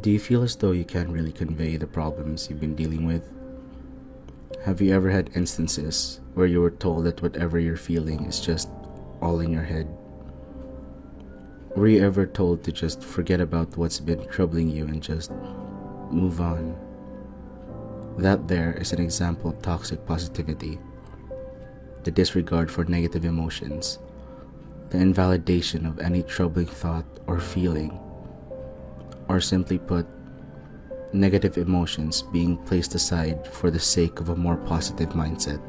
Do you feel as though you can't really convey the problems you've been dealing with? Have you ever had instances where you were told that whatever you're feeling is just all in your head? Were you ever told to just forget about what's been troubling you and just move on? That there is an example of toxic positivity, the disregard for negative emotions, the invalidation of any troubling thought or feeling, or simply put, negative emotions being placed aside for the sake of a more positive mindset.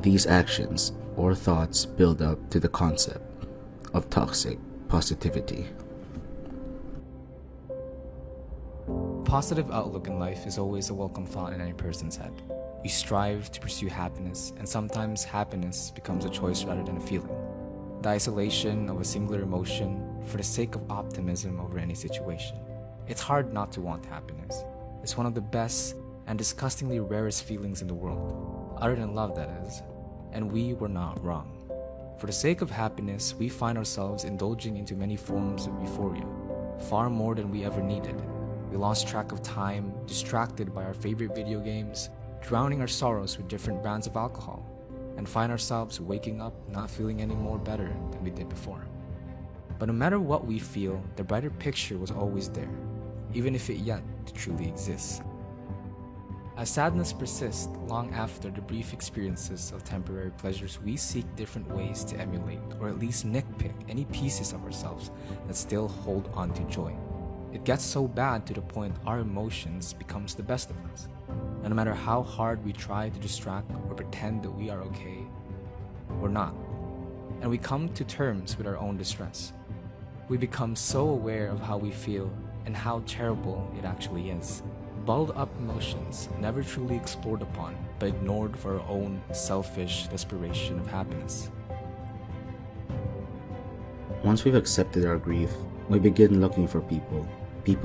These actions or thoughts build up to the concept of toxic positivity. Positive outlook in life is always a welcome thought in any person's head. You strive to pursue happiness, and sometimes happiness becomes a choice rather than a feeling. The isolation of a singular emotion for the sake of optimism over any situation. It's hard not to want happiness. It's one of the best and disgustingly rarest feelings in the world, other than love, that is. And we were not wrong. For the sake of happiness, we find ourselves indulging into many forms of euphoria, far more than we ever needed. We lost track of time, distracted by our favorite video games, drowning our sorrows with different brands of alcohol, and find ourselves waking up not feeling any more better than we did before. But no matter what we feel, the brighter picture was always there, even if it yet to truly exist. As sadness persists long after the brief experiences of temporary pleasures, we seek different ways to emulate, or at least nitpick, any pieces of ourselves that still hold on to joy. It gets so bad to the point our emotions becomes the best of us. And no matter how hard we try to distract or pretend that we are okay, we're not. And we come to terms with our own distress. We become so aware of how we feel and how terrible it actually is. Bottled up emotions never truly explored upon, but ignored for our own selfish desperation of happiness. Once we've accepted our grief, we begin looking for people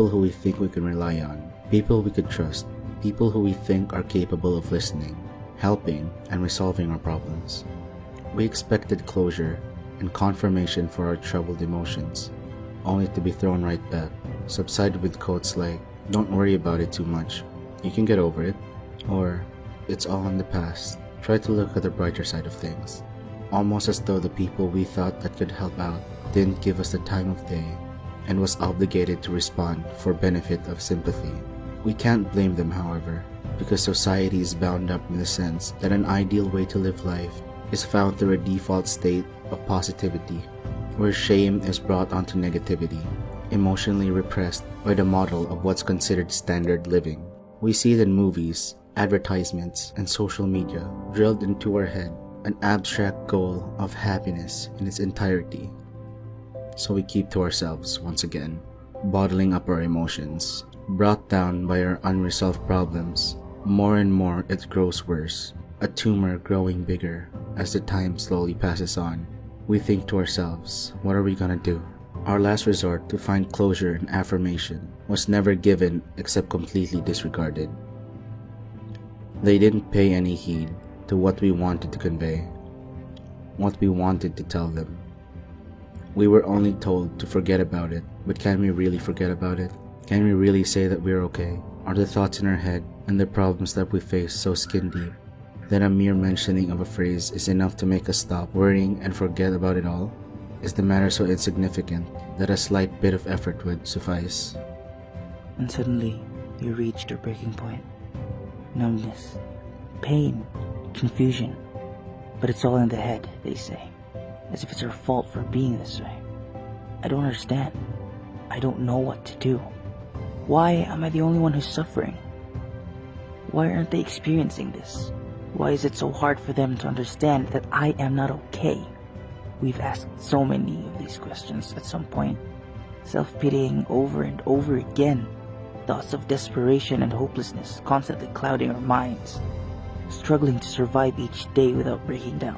who we think we can rely on, people we could trust, people who we think are capable of listening, helping, and resolving our problems. We expected closure and confirmation for our troubled emotions, only to be thrown right back, subsided with quotes like, "Don't worry about it too much, you can get over it," or "It's all in the past, try to look at the brighter side of things." Almost as though the people we thought that could help out didn't give us the time of day and was obligated to respond for benefit of sympathy. We can't blame them, however, because society is bound up in the sense that an ideal way to live life is found through a default state of positivity, where shame is brought onto negativity, emotionally repressed by the model of what's considered standard living. We see it in movies, advertisements, and social media, drilled into our head an abstract goal of happiness in its entirety. So we keep to ourselves once again, bottling up our emotions, brought down by our unresolved problems. More and more it grows worse, a tumor growing bigger as the time slowly passes on. We think to ourselves, what are we gonna do? Our last resort to find closure and affirmation was never given except completely disregarded. They didn't pay any heed to what we wanted to convey, what we wanted to tell them. We were only told to forget about it, but can we really forget about it? Can we really say that we're okay? Are the thoughts in our head and the problems that we face so skin deep that a mere mentioning of a phrase is enough to make us stop worrying and forget about it all? Is the matter so insignificant that a slight bit of effort would suffice? And suddenly, you reach the breaking point. Numbness, pain, confusion. But it's all in the head, they say. As if it's our fault for being this way. I don't understand. I don't know what to do. Why am I the only one who's suffering? Why aren't they experiencing this? Why is it so hard for them to understand that I am not okay? We've asked so many of these questions at some point, self-pitying over and over again, thoughts of desperation and hopelessness constantly clouding our minds, struggling to survive each day without breaking down,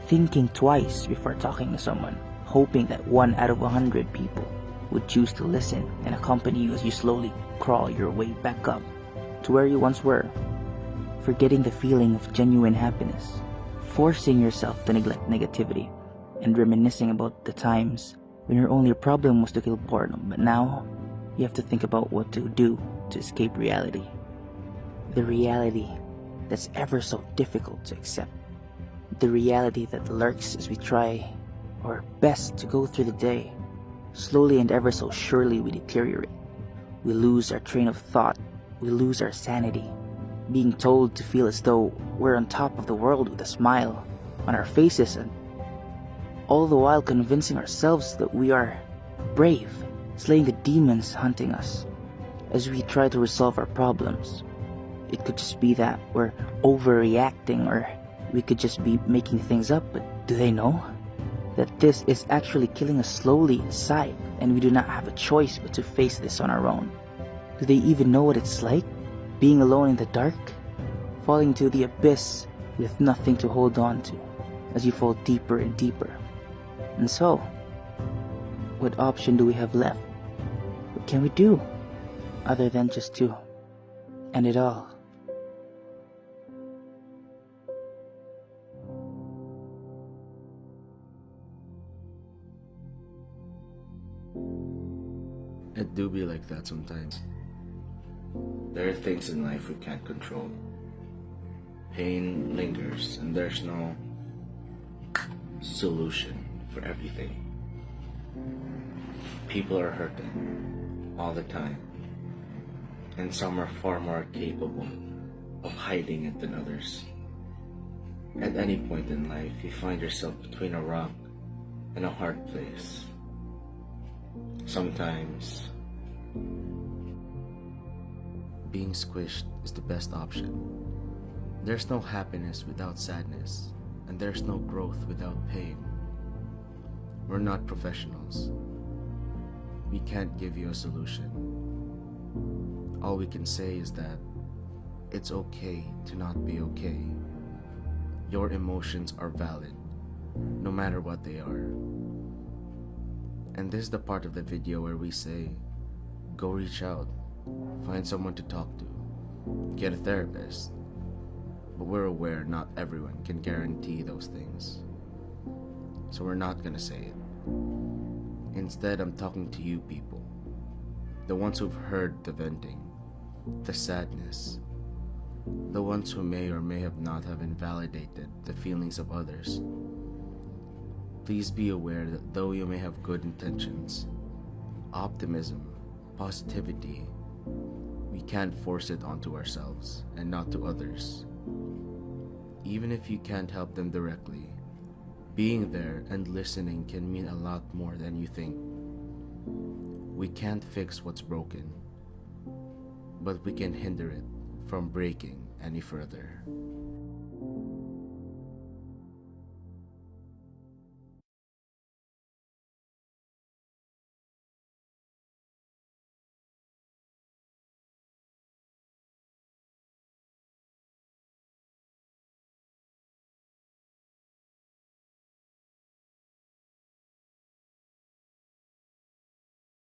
thinking twice before talking to someone, hoping that 1 out of 100 people would choose to listen and accompany you as you slowly crawl your way back up to where you once were, forgetting the feeling of genuine happiness, forcing yourself to neglect negativity, and reminiscing about the times when your only problem was to kill boredom. But now, you have to think about what to do to escape reality. The reality that's ever so difficult to accept. The reality that lurks as we try our best to go through the day. Slowly and ever so surely we deteriorate. We lose our train of thought. We lose our sanity. Being told to feel as though we're on top of the world with a smile on our faces, and all the while convincing ourselves that we are brave, slaying the demons hunting us as we try to resolve our problems. It could just be that we're overreacting, or we could just be making things up, but do they know that this is actually killing us slowly inside, and we do not have a choice but to face this on our own? Do they even know what it's like, being alone in the dark, falling to the abyss with nothing to hold on to as you fall deeper and deeper? And so, what option do we have left? What can we do other than just to end it all? It do be like that sometimes. There are things in life we can't control. Pain lingers, and there's no solution for everything. People are hurting all the time, and some are far more capable of hiding it than others. At any point in life, you find yourself between a rock and a hard place. Sometimes, being squished is the best option. There's no happiness without sadness, and there's no growth without pain. We're not professionals. We can't give you a solution. All we can say is that it's okay to not be okay. Your emotions are valid, no matter what they are. And this is the part of the video where we say, go reach out, find someone to talk to, get a therapist. But we're aware not everyone can guarantee those things, so we're not gonna say it. Instead, I'm talking to you people, the ones who've heard the venting, the sadness, the ones who may or may have not have invalidated the feelings of others. Please be aware that though you may have good intentions, optimism, positivity, we can't force it onto ourselves and not to others. Even if you can't help them directly, being there and listening can mean a lot more than you think. We can't fix what's broken, but we can hinder it from breaking any further.